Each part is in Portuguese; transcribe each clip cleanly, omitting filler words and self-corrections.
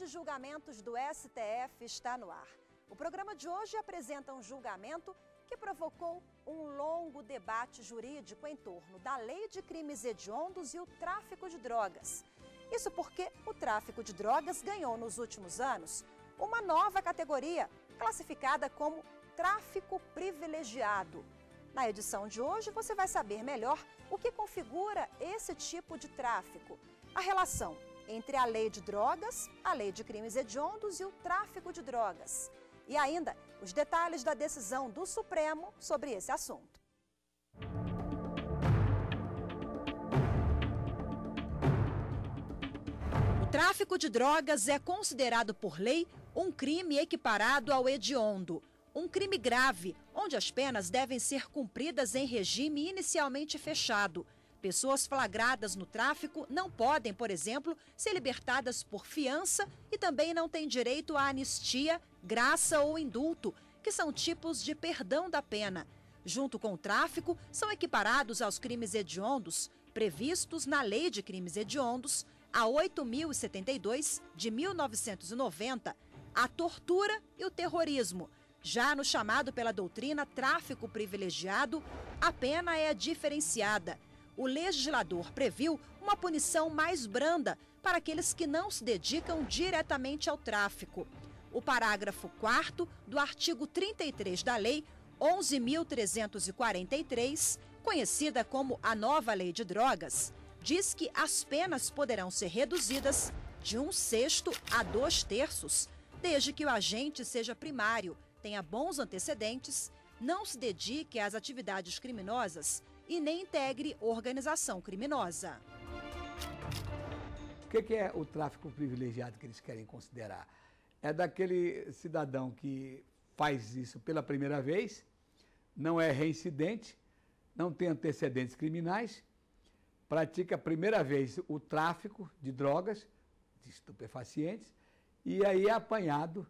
de julgamentos do STF está no ar. O programa de hoje apresenta um julgamento que provocou um longo debate jurídico em torno da lei de crimes hediondos e o tráfico de drogas. Isso porque o tráfico de drogas ganhou nos últimos anos uma nova categoria, classificada como tráfico privilegiado. Na edição de hoje você vai saber melhor o que configura esse tipo de tráfico, a relação entre a lei de drogas, a lei de crimes hediondos e o tráfico de drogas. E ainda os detalhes da decisão do Supremo sobre esse assunto. O tráfico de drogas é considerado por lei um crime equiparado ao hediondo. Um crime grave, onde as penas devem ser cumpridas em regime inicialmente fechado. Pessoas flagradas no tráfico não podem, por exemplo, ser libertadas por fiança e também não têm direito à anistia, graça ou indulto, que são tipos de perdão da pena. Junto com o tráfico, são equiparados aos crimes hediondos, previstos na Lei de Crimes Hediondos, a 8.072, de 1990, a tortura e o terrorismo. Já no chamado pela doutrina tráfico privilegiado, a pena é diferenciada. O legislador previu uma punição mais branda para aqueles que não se dedicam diretamente ao tráfico. O parágrafo 4º do artigo 33 da Lei 11.343, conhecida como a nova Lei de Drogas, diz que as penas poderão ser reduzidas de 1/6 a 2/3, desde que o agente seja primário, tenha bons antecedentes, não se dedique às atividades criminosas e nem integre organização criminosa. O que é o tráfico privilegiado que eles querem considerar? É daquele cidadão que faz isso pela primeira vez, não é reincidente, não tem antecedentes criminais, pratica a primeira vez o tráfico de drogas, de estupefacientes, e aí é apanhado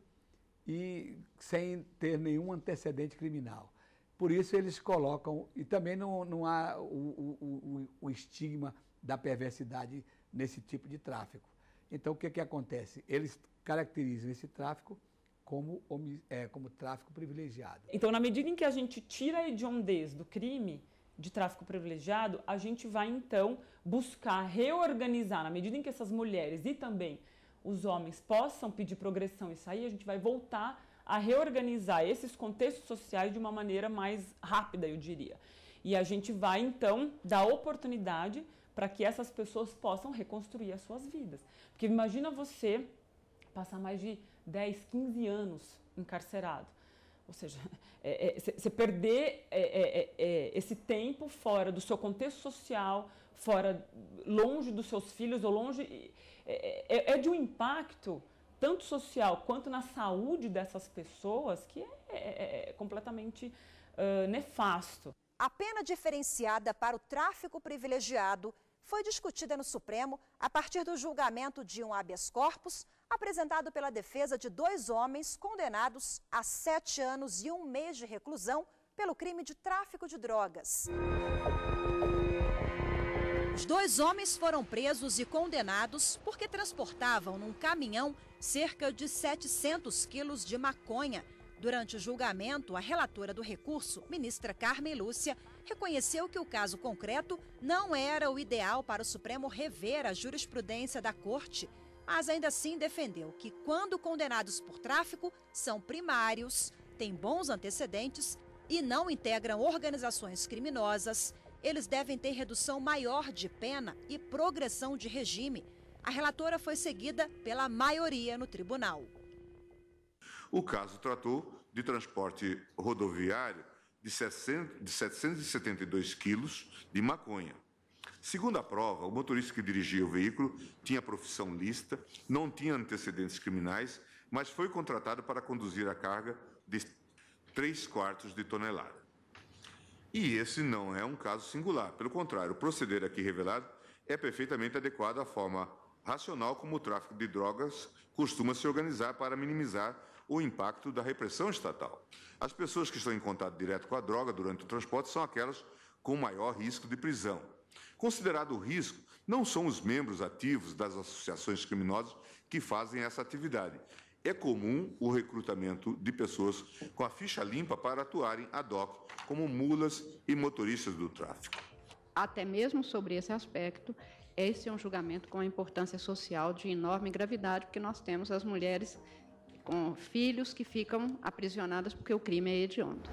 e sem ter nenhum antecedente criminal. Por isso eles colocam, e também não há o estigma da perversidade nesse tipo de tráfico. Então o que acontece? Eles caracterizam esse tráfico como tráfico privilegiado. Então, na medida em que a gente tira a hediondez do crime de tráfico privilegiado, a gente vai então buscar reorganizar, na medida em que essas mulheres e também os homens possam pedir progressão e sair, a gente vai voltar a reorganizar esses contextos sociais de uma maneira mais rápida, eu diria. E a gente vai, então, dar oportunidade para que essas pessoas possam reconstruir as suas vidas. Porque imagina você passar mais de 10, 15 anos encarcerado. Ou seja, você perder esse tempo fora do seu contexto social, longe dos seus filhos, ou longe... É de um impacto tanto social quanto na saúde dessas pessoas, que é completamente nefasto. A pena diferenciada para o tráfico privilegiado foi discutida no Supremo a partir do julgamento de um habeas corpus apresentado pela defesa de 2 homens condenados a 7 anos e 1 mês de reclusão pelo crime de tráfico de drogas. Os 2 homens foram presos e condenados porque transportavam num caminhão cerca de 700 quilos de maconha. Durante o julgamento, a relatora do recurso, ministra Carmen Lúcia, reconheceu que o caso concreto não era o ideal para o Supremo rever a jurisprudência da Corte, mas ainda assim defendeu que, quando condenados por tráfico, são primários, têm bons antecedentes e não integram organizações criminosas, eles devem ter redução maior de pena e progressão de regime. A relatora foi seguida pela maioria no tribunal. O caso tratou de transporte rodoviário de 772 quilos de maconha. Segundo a prova, o motorista que dirigia o veículo tinha profissão lícita, não tinha antecedentes criminais, mas foi contratado para conduzir a carga de 3/4 de tonelada. E esse não é um caso singular. Pelo contrário, o proceder aqui revelado é perfeitamente adequado à forma racional como o tráfico de drogas costuma se organizar para minimizar o impacto da repressão estatal. As pessoas que estão em contato direto com a droga durante o transporte são aquelas com maior risco de prisão. Considerado o risco, não são os membros ativos das associações criminosas que fazem essa atividade. É comum o recrutamento de pessoas com a ficha limpa para atuarem ad hoc como mulas e motoristas do tráfico. Até mesmo sobre esse aspecto, esse é um julgamento com importância social de enorme gravidade, porque nós temos as mulheres com filhos que ficam aprisionadas porque o crime é hediondo.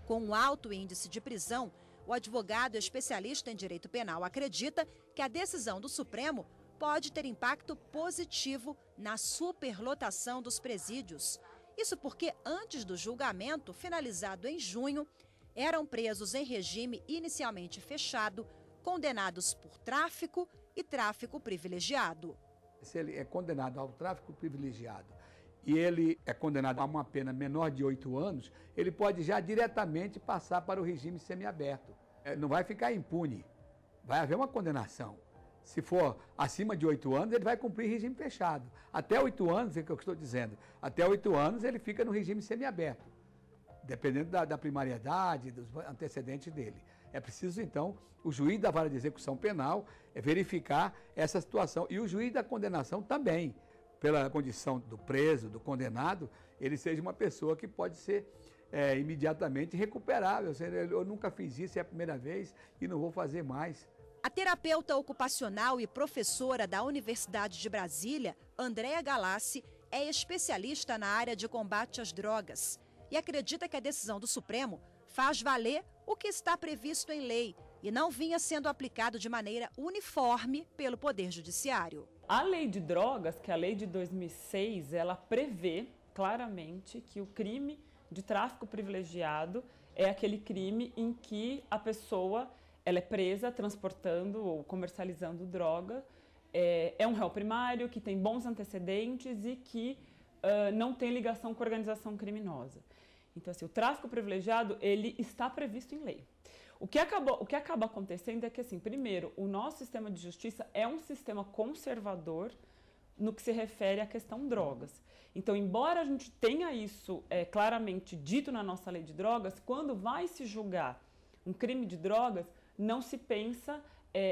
Com um alto índice de prisão, o advogado especialista em direito penal acredita que a decisão do Supremo pode ter impacto positivo na superlotação dos presídios. Isso porque, antes do julgamento, finalizado em junho, eram presos em regime inicialmente fechado, condenados por tráfico e tráfico privilegiado. Se ele é condenado ao tráfico privilegiado e ele é condenado a uma pena menor de 8 anos, ele pode já diretamente passar para o regime semiaberto. Não vai ficar impune, vai haver uma condenação. Se for acima de 8 anos, ele vai cumprir regime fechado. Até 8 anos, é o que eu estou dizendo, até 8 anos ele fica no regime semiaberto, dependendo da primariedade, dos antecedentes dele. É preciso, então, o juiz da vara de execução penal verificar essa situação. E o juiz da condenação também, pela condição do preso, do condenado, ele seja uma pessoa que pode ser imediatamente recuperável. Eu nunca fiz isso, é a primeira vez e não vou fazer mais. A terapeuta ocupacional e professora da Universidade de Brasília, Andréa Galassi, é especialista na área de combate às drogas e acredita que a decisão do Supremo faz valer o que está previsto em lei e não vinha sendo aplicado de maneira uniforme pelo Poder Judiciário. A lei de drogas, que é a lei de 2006, ela prevê claramente que o crime de tráfico privilegiado é aquele crime em que a pessoa ela é presa transportando ou comercializando droga, é um réu primário que tem bons antecedentes e que não tem ligação com a organização criminosa. Então, assim, o tráfico privilegiado, ele está previsto em lei. O que acaba acontecendo é que, assim, primeiro, o nosso sistema de justiça é um sistema conservador no que se refere à questão drogas. Então, embora a gente tenha isso claramente dito na nossa lei de drogas, quando vai se julgar um crime de drogas, não se pensa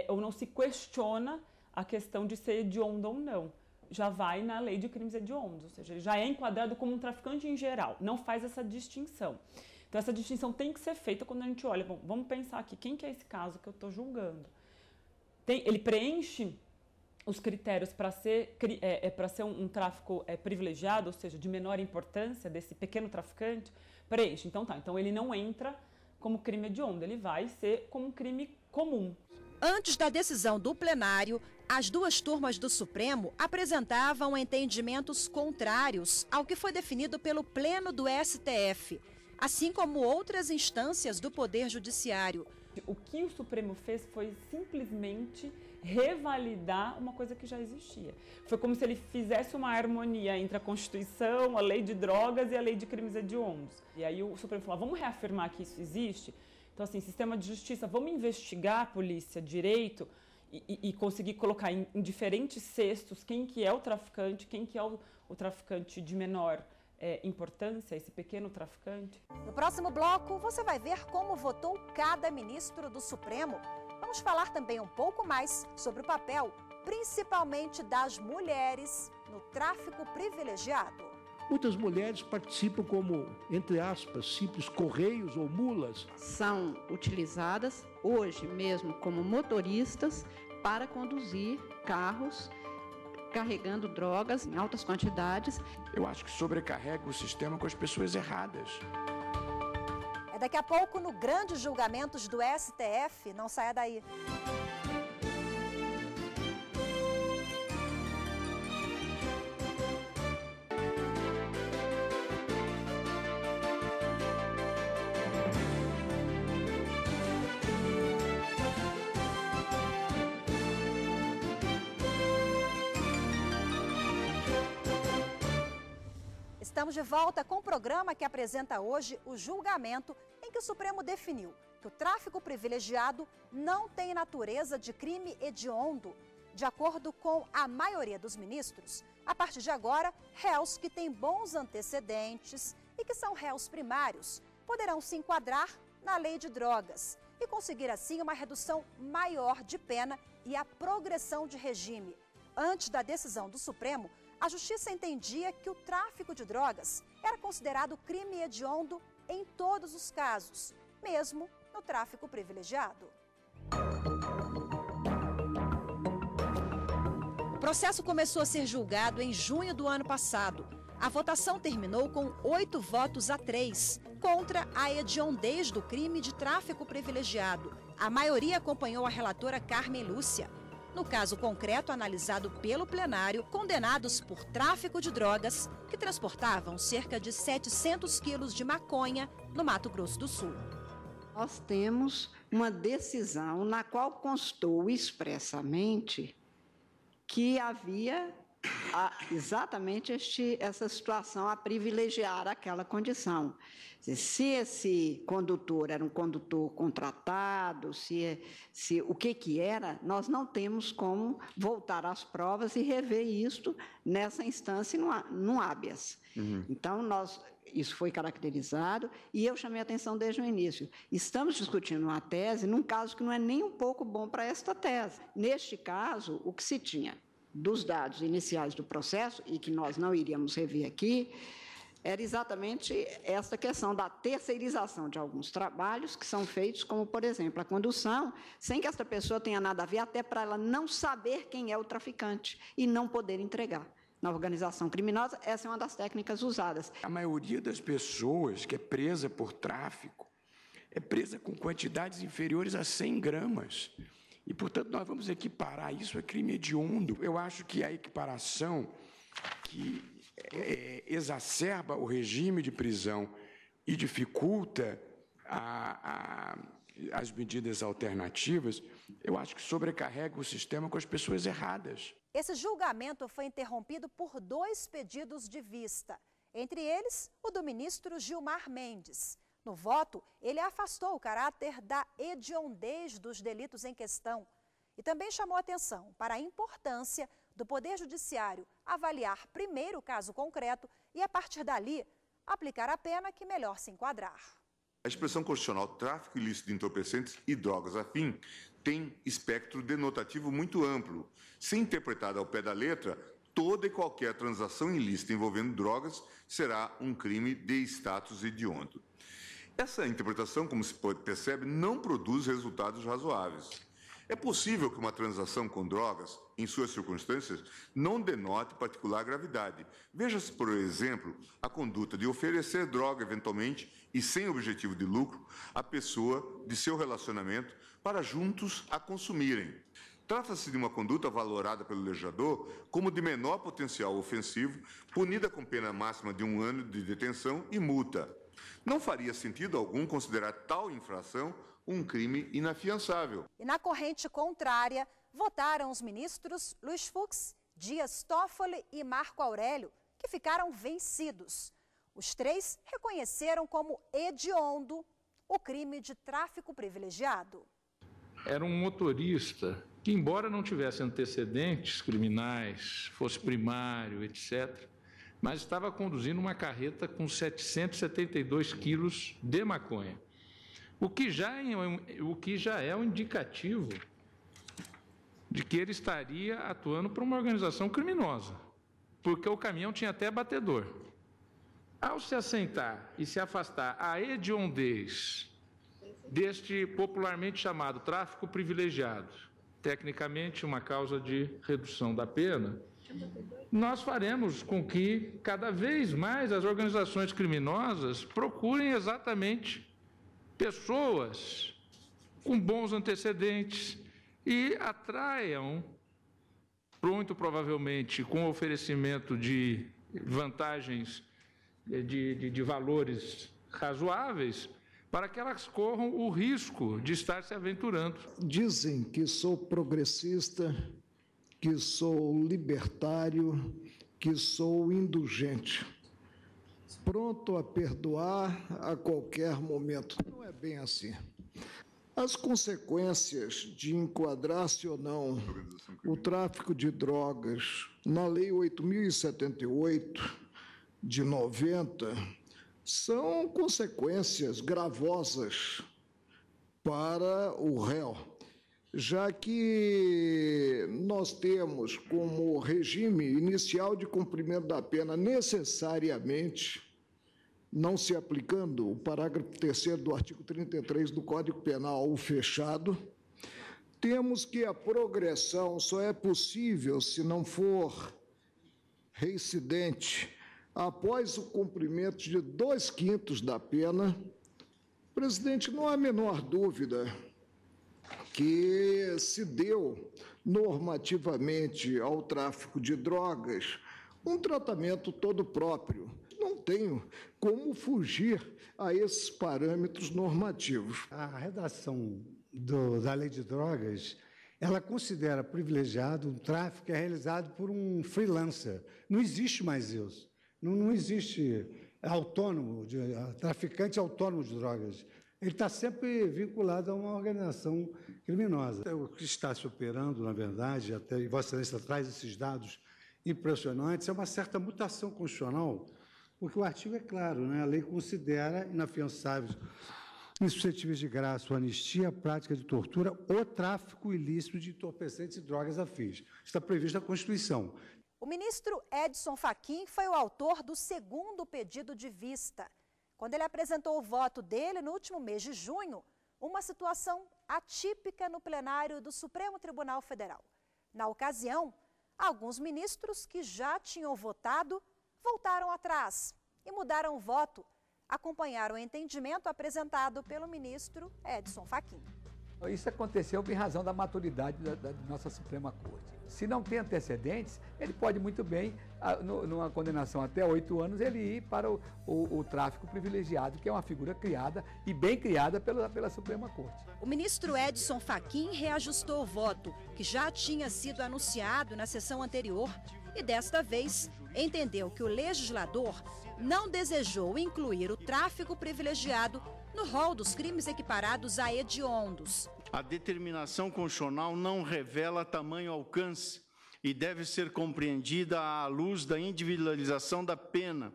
ou não se questiona a questão de ser hediondo ou não. Já vai na lei de crimes hediondos, ou seja, ele já é enquadrado como um traficante em geral, não faz essa distinção. Então, essa distinção tem que ser feita quando a gente olha, bom, vamos pensar aqui, quem que é esse caso que eu estou julgando? Ele preenche os critérios para ser um tráfico privilegiado, ou seja, de menor importância desse pequeno traficante? Preenche, então ele não entra como crime hediondo, ele vai ser como um crime comum. Antes da decisão do plenário, as duas turmas do Supremo apresentavam entendimentos contrários ao que foi definido pelo Pleno do STF, assim como outras instâncias do Poder Judiciário. O que o Supremo fez foi simplesmente revalidar uma coisa que já existia. Foi como se ele fizesse uma harmonia entre a Constituição, a lei de drogas e a lei de crimes hediondos. E aí o Supremo falou, vamos reafirmar que isso existe? Então, assim, sistema de justiça, vamos investigar a polícia, direito, e conseguir colocar em diferentes cestos quem que é o traficante, quem que é o traficante de menor importância, esse pequeno traficante. No próximo bloco, você vai ver como votou cada ministro do Supremo. Vamos falar também um pouco mais sobre o papel, principalmente das mulheres, no tráfico privilegiado. Muitas mulheres participam como, entre aspas, simples correios ou mulas. São utilizadas hoje mesmo como motoristas para conduzir carros carregando drogas em altas quantidades. Eu acho que sobrecarrega o sistema com as pessoas erradas. É daqui a pouco no Grandes Julgamentos do STF. Não saia daí. Estamos de volta com o programa que apresenta hoje o julgamento em que o Supremo definiu que o tráfico privilegiado não tem natureza de crime hediondo. De acordo com a maioria dos ministros, a partir de agora, réus que têm bons antecedentes e que são réus primários poderão se enquadrar na lei de drogas e conseguir assim uma redução maior de pena e a progressão de regime. Antes da decisão do Supremo, a Justiça entendia que o tráfico de drogas era considerado crime hediondo em todos os casos, mesmo no tráfico privilegiado. O processo começou a ser julgado em junho do ano passado. A votação terminou com 8 votos a 3 contra a hediondez do crime de tráfico privilegiado. A maioria acompanhou a relatora Carmen Lúcia. No caso concreto analisado pelo plenário, condenados por tráfico de drogas que transportavam cerca de 700 quilos de maconha no Mato Grosso do Sul. Nós temos uma decisão na qual constou expressamente que havia exatamente essa situação a privilegiar aquela condição. Se esse condutor era um condutor contratado, o que era, nós não temos como voltar às provas e rever isto nessa instância no habeas. Então, isso foi caracterizado e eu chamei a atenção desde o início. Estamos discutindo uma tese num caso que não é nem um pouco bom para esta tese. Neste caso, o que se tinha dos dados iniciais do processo, e que nós não iríamos rever aqui, era exatamente essa questão da terceirização de alguns trabalhos que são feitos, como, por exemplo, a condução, sem que esta pessoa tenha nada a ver, até para ela não saber quem é o traficante e não poder entregar. Na organização criminosa, essa é uma das técnicas usadas. A maioria das pessoas que é presa por tráfico é presa com quantidades inferiores a 100 gramas. E, portanto, nós vamos equiparar isso a crime hediondo. Eu acho que a equiparação que exacerba o regime de prisão e dificulta as medidas alternativas, eu acho que sobrecarrega o sistema com as pessoas erradas. Esse julgamento foi interrompido por 2 pedidos de vista, entre eles o do ministro Gilmar Mendes. No voto, ele afastou o caráter da hediondez dos delitos em questão e também chamou atenção para a importância do Poder Judiciário avaliar primeiro o caso concreto e, a partir dali, aplicar a pena que melhor se enquadrar. A expressão constitucional tráfico ilícito de entorpecentes e drogas afim tem espectro denotativo muito amplo. Se interpretada ao pé da letra, toda e qualquer transação ilícita envolvendo drogas será um crime de status hediondo. Essa interpretação, como se percebe, não produz resultados razoáveis. É possível que uma transação com drogas, em suas circunstâncias, não denote particular gravidade. Veja-se, por exemplo, a conduta de oferecer droga eventualmente e sem objetivo de lucro à pessoa de seu relacionamento para juntos a consumirem. Trata-se de uma conduta valorada pelo legislador como de menor potencial ofensivo, punida com pena máxima de 1 ano de detenção e multa. Não faria sentido algum considerar tal infração um crime inafiançável. E na corrente contrária, votaram os ministros Luiz Fux, Dias Toffoli e Marco Aurélio, que ficaram vencidos. Os 3 reconheceram como hediondo o crime de tráfico privilegiado. Era um motorista que, embora não tivesse antecedentes criminais, fosse primário, etc., mas estava conduzindo uma carreta com 772 quilos de maconha, o que já é um indicativo de que ele estaria atuando para uma organização criminosa, porque o caminhão tinha até batedor. Ao se assentar e se afastar a hediondez deste popularmente chamado tráfico privilegiado, tecnicamente uma causa de redução da pena, nós faremos com que cada vez mais as organizações criminosas procurem exatamente pessoas com bons antecedentes e atraiam, muito provavelmente com o oferecimento de vantagens de valores razoáveis, para que elas corram o risco de estar se aventurando. Dizem que sou progressista, que sou libertário, que sou indulgente, pronto a perdoar a qualquer momento. Não é bem assim. As consequências de enquadrar-se ou não o tráfico de drogas na Lei 8.078, de 90, são consequências gravosas para o réu. já que nós temos como regime inicial de cumprimento da pena necessariamente não se aplicando o parágrafo 3º do artigo 33 do Código Penal, o fechado, temos que a progressão só é possível se não for reincidente após o cumprimento de 2/5 da pena. Presidente, não há a menor dúvida que se deu normativamente ao tráfico de drogas um tratamento todo próprio. Não tenho como fugir a esses parâmetros normativos. A redação da lei de drogas, ela considera privilegiado um tráfico que é realizado por um freelancer. Não existe mais isso. Não existe traficante autônomo de drogas. Ele está sempre vinculado a uma organização criminosa. O que está se operando, na verdade, até e Vossa Excelência traz esses dados impressionantes, é uma certa mutação constitucional, porque o artigo é claro, né? A lei considera inafiançáveis, insuscetíveis de graça ou anistia, a prática de tortura ou tráfico ilícito de entorpecentes e drogas afins. Está previsto na Constituição. O ministro Edson Fachin foi o autor do segundo pedido de vista. Quando ele apresentou o voto dele no último mês de junho, uma situação atípica no plenário do Supremo Tribunal Federal. Na ocasião, alguns ministros que já tinham votado voltaram atrás e mudaram o voto. Acompanharam o entendimento apresentado pelo ministro Edson Fachin. Isso aconteceu em razão da maturidade da nossa Suprema Corte. Se não tem antecedentes, ele pode muito bem, numa condenação até 8 anos, ele ir para o tráfico privilegiado, que é uma figura criada e bem criada pela Suprema Corte. O ministro Edson Fachin reajustou o voto, que já tinha sido anunciado na sessão anterior, e desta vez entendeu que o legislador não desejou incluir o tráfico privilegiado no rol dos crimes equiparados a hediondos. A determinação constitucional não revela tamanho alcance e deve ser compreendida à luz da individualização da pena,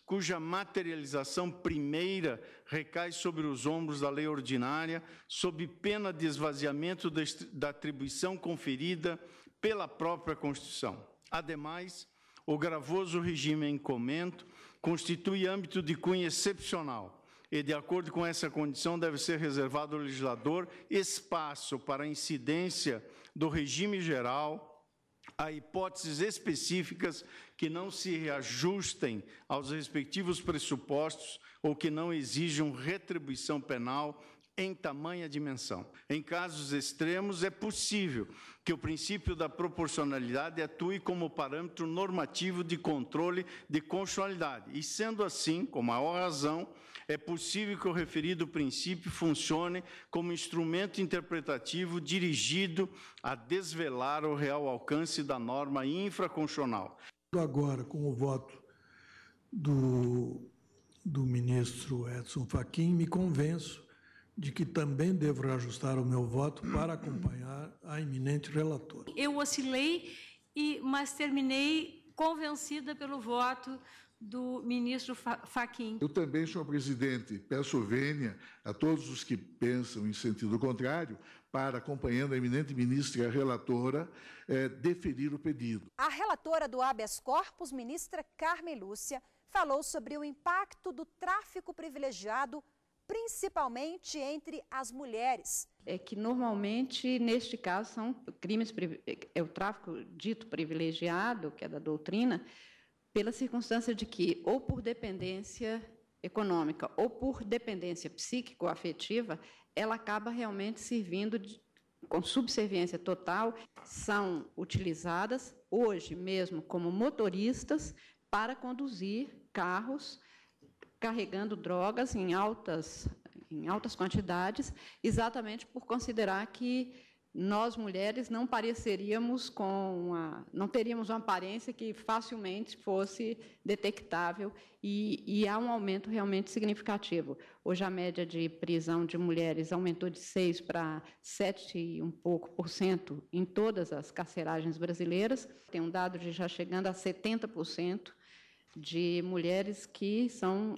cuja materialização primeira recai sobre os ombros da lei ordinária, sob pena de esvaziamento da atribuição conferida pela própria Constituição. Ademais, o gravoso regime em comento constitui âmbito de cunho excepcional e, de acordo com essa condição, deve ser reservado ao legislador espaço para a incidência do regime geral a hipóteses específicas que não se reajustem aos respectivos pressupostos ou que não exijam retribuição penal em tamanha dimensão. Em casos extremos, é possível que o princípio da proporcionalidade atue como parâmetro normativo de controle de constitucionalidade. E, sendo assim, com maior razão, é possível que o referido princípio funcione como instrumento interpretativo dirigido a desvelar o real alcance da norma infraconstitucional. Agora, com o voto do ministro Edson Fachin, me convenço de que também devo reajustar o meu voto para acompanhar a eminente relatora. Eu oscilei, mas terminei convencida pelo voto do ministro Fachin. Eu também, senhor presidente, peço vênia a todos os que pensam em sentido contrário para, acompanhando a eminente ministra e a relatora, deferir o pedido. A relatora do habeas corpus, ministra Carmen Lúcia, falou sobre o impacto do tráfico privilegiado, principalmente entre as mulheres. É que, normalmente, neste caso, são crimes, o tráfico dito privilegiado, que é da doutrina, pela circunstância de que, ou por dependência econômica, ou por dependência psíquico-afetiva, ela acaba realmente servindo com subserviência total, são utilizadas hoje mesmo como motoristas para conduzir carros carregando drogas em altas quantidades, exatamente por considerar que nós, mulheres, não teríamos uma aparência que facilmente fosse detectável e há um aumento realmente significativo. Hoje a média de prisão de mulheres aumentou de 6% para 7 e um pouco por cento em todas as carceragens brasileiras. Tem um dado de já chegando a 70% de mulheres que são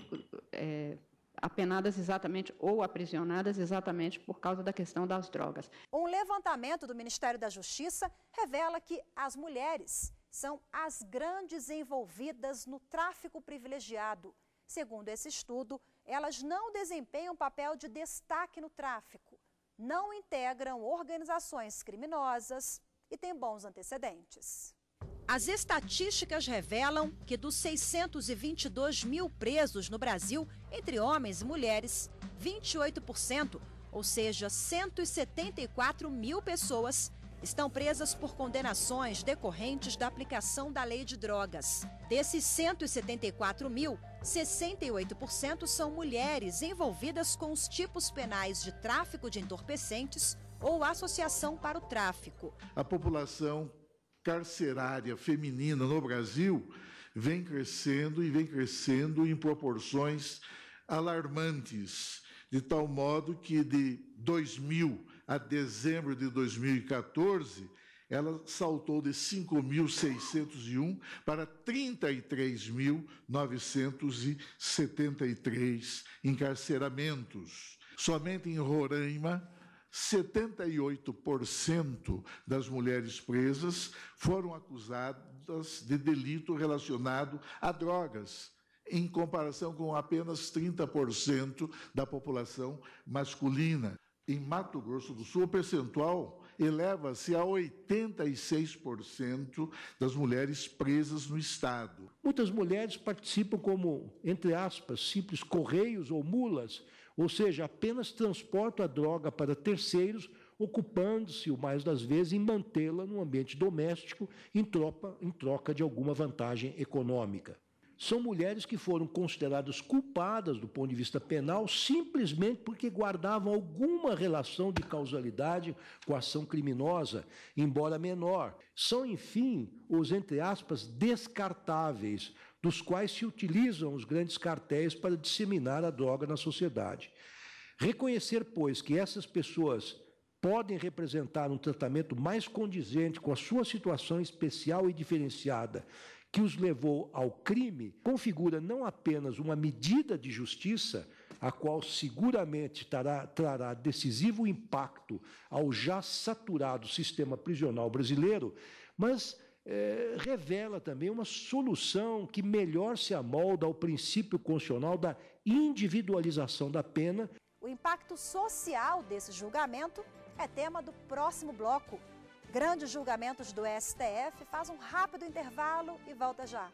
apenadas exatamente ou aprisionadas exatamente por causa da questão das drogas. Um levantamento do Ministério da Justiça revela que as mulheres são as grandes envolvidas no tráfico privilegiado. Segundo esse estudo, elas não desempenham papel de destaque no tráfico, não integram organizações criminosas e têm bons antecedentes. As estatísticas revelam que dos 622 mil presos no Brasil, entre homens e mulheres, 28%, ou seja, 174 mil pessoas, estão presas por condenações decorrentes da aplicação da lei de drogas. Desses 174 mil, 68% são mulheres envolvidas com os tipos penais de tráfico de entorpecentes ou associação para o tráfico. A população carcerária feminina no Brasil vem crescendo e vem crescendo em proporções alarmantes, de tal modo que de 2000 a dezembro de 2014, ela saltou de 5.601 para 33.973 encarceramentos. Somente em Roraima, 78% das mulheres presas foram acusadas de delito relacionado a drogas, em comparação com apenas 30% da população masculina. Em Mato Grosso do Sul, o percentual eleva-se a 86% das mulheres presas no estado. Muitas mulheres participam como, entre aspas, simples correios ou mulas, ou seja, apenas transportam a droga para terceiros, ocupando-se, o mais das vezes, em mantê-la no ambiente doméstico em troca de alguma vantagem econômica. São mulheres que foram consideradas culpadas do ponto de vista penal simplesmente porque guardavam alguma relação de causalidade com a ação criminosa, embora menor. São, enfim, os, entre aspas, descartáveis, dos quais se utilizam os grandes cartéis para disseminar a droga na sociedade. Reconhecer, pois, que essas pessoas podem representar um tratamento mais condizente com a sua situação especial e diferenciada, que os levou ao crime, configura não apenas uma medida de justiça, a qual seguramente trará decisivo impacto ao já saturado sistema prisional brasileiro, mas revela também uma solução que melhor se amolda ao princípio constitucional da individualização da pena. O impacto social desse julgamento é tema do próximo bloco. Grandes julgamentos do STF, faz um rápido intervalo e volta já.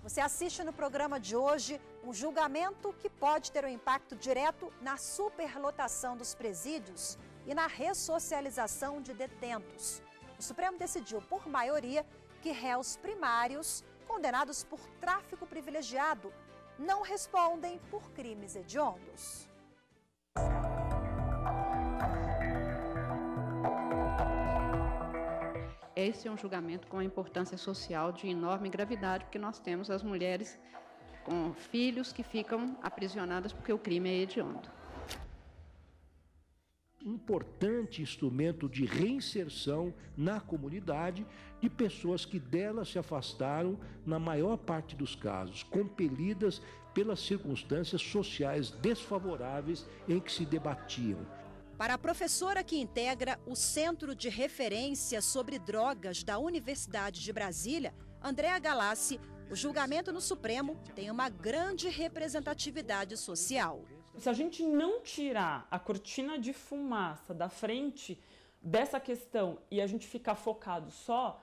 Você assiste no programa de hoje um julgamento que pode ter um impacto direto na superlotação dos presídios e na ressocialização de detentos. O Supremo decidiu, por maioria, que réus primários condenados por tráfico privilegiado não respondem por crimes hediondos. Esse é um julgamento com uma importância social de enorme gravidade, porque nós temos as mulheres com filhos que ficam aprisionadas porque o crime é hediondo. Um importante instrumento de reinserção na comunidade de pessoas que dela se afastaram, na maior parte dos casos, compelidas pelas circunstâncias sociais desfavoráveis em que se debatiam. Para a professora que integra o Centro de Referência sobre Drogas da Universidade de Brasília, Andréa Galassi, o julgamento no Supremo tem uma grande representatividade social. Se a gente não tirar a cortina de fumaça da frente dessa questão e a gente ficar focado só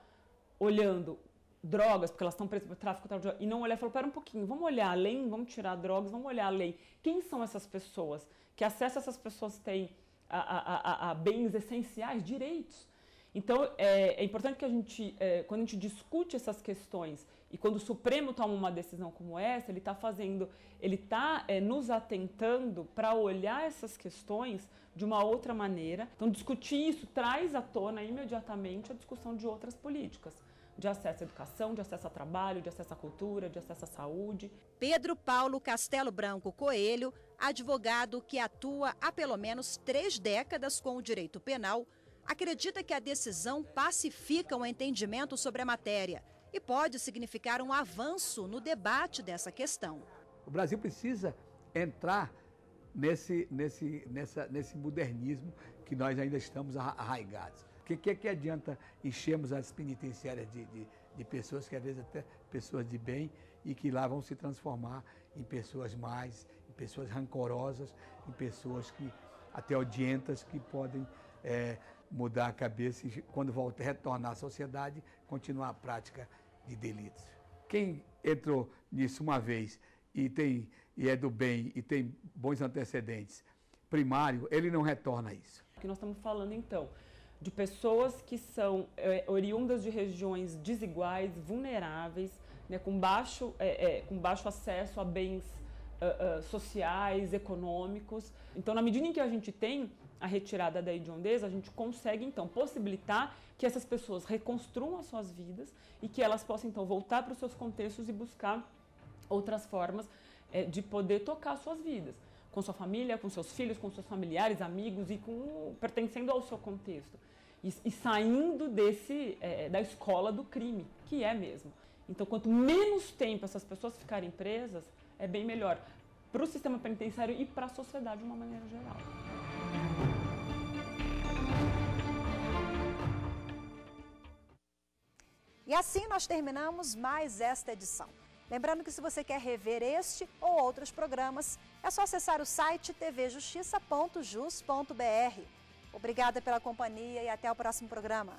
olhando drogas, porque elas estão presas por tráfico, e não olhar e falar, pera um pouquinho, vamos olhar além, vamos tirar drogas, vamos olhar a lei. Quem são essas pessoas? Que acesso essas pessoas têm a bens essenciais, direitos? Então, é importante que a gente, quando a gente discute essas questões e quando o Supremo toma uma decisão como essa, ele está nos atentando para olhar essas questões de uma outra maneira. Então, discutir isso traz à tona imediatamente a discussão de outras políticas. de acesso à educação, de acesso ao trabalho, de acesso à cultura, de acesso à saúde. Pedro Paulo Castelo Branco Coelho, advogado que atua há pelo menos 3 décadas com o direito penal, acredita que a decisão pacifica o entendimento sobre a matéria e pode significar um avanço no debate dessa questão. O Brasil precisa entrar nesse modernismo que nós ainda estamos arraigados. O que adianta enchermos as penitenciárias de pessoas, que às vezes até pessoas de bem, e que lá vão se transformar em pessoas más, em pessoas rancorosas, em pessoas que até odientas, que podem mudar a cabeça e, quando retornar à sociedade, continuar a prática de delitos. Quem entrou nisso uma vez e é do bem e tem bons antecedentes primário, ele não retorna a isso. O que nós estamos falando, então, de pessoas que são oriundas de regiões desiguais, vulneráveis, né, com baixo acesso a bens sociais, econômicos. Então, na medida em que a gente tem a retirada da hediondez, a gente consegue, então, possibilitar que essas pessoas reconstruam as suas vidas e que elas possam, então, voltar para os seus contextos e buscar outras formas de poder tocar as suas vidas, com sua família, com seus filhos, com seus familiares, amigos e pertencendo ao seu contexto. E saindo da escola do crime, que é mesmo. Então, quanto menos tempo essas pessoas ficarem presas, é bem melhor para o sistema penitenciário e para a sociedade de uma maneira geral. E assim nós terminamos mais esta edição. Lembrando que se você quer rever este ou outros programas, é só acessar o site tvjustiça.jus.br. Obrigada pela companhia e até o próximo programa.